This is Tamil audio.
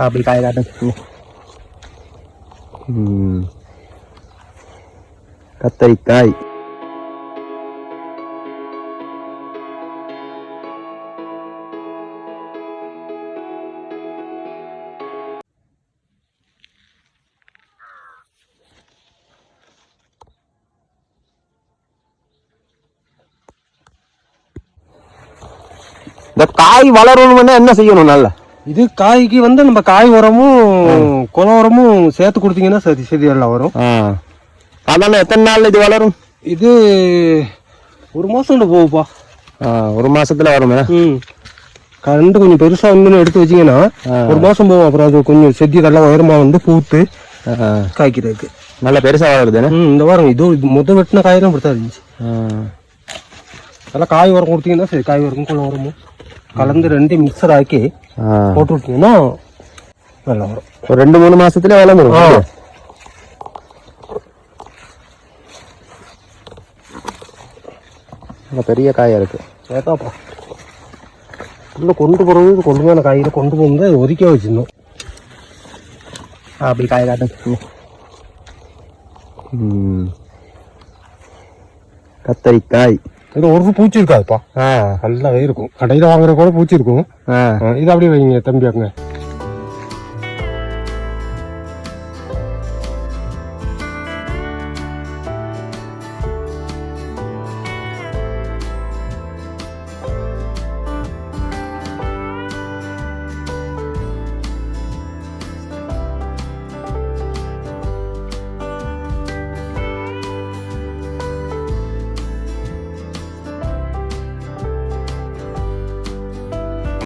அப்படி காய காட்டு. கத்தரிக்காய். இந்த காய் வளரணும்னா என்ன செய்யணும்? நல்ல இது காய்க்கு நம்ம காய் உரமும் குள உரமும் சேர்த்து கொடுத்தீங்கன்னா சரி எல்லாம் வரும். அதனால எத்தனை நாள் இது வளரும்? இது 1 மாசம் போகுப்பா. 1 மாசத்துல வரும். கரண்ட் கொஞ்சம் பெருசா வந்து எடுத்து வச்சீங்கன்னா 1 மாசம் போகும். அப்புறம் அது கொஞ்சம் செடி நல்லா உயரமா வந்து பூத்து காய்க்கிறதுக்கு நல்லா பெருசா வளருது. இந்த வாரம் இது முத வெட்டின காயெல்லாம் இப்படித்தான் இருந்துச்சு. நல்லா காய் உரம் கொடுத்தீங்கன்னா சரி, காய் உரமும் குள உரமும் கலந்து 2 மிக்சர் ஆக்கி போட்டு விட்டீங்கன்னா நல்லா வரும். ஒரு 2-3 மாசத்துல வளர்ந்துடும். பெரிய காயா இருக்கு. ஏதாப்பா உள்ள கொண்டு போறது கொண்டு காயில கொண்டு போகும்போது ஒதுக்க வச்சிருந்தோம். அப்படி காய காட்டு. கத்தரிக்காய். இது ஒரு பூச்சி இருக்காதுப்பா. நல்லாவே இருக்கும். கடையில வாங்குற கூட பூச்சி இருக்கும். இது அப்படியே வைங்க தம்பியாங்க.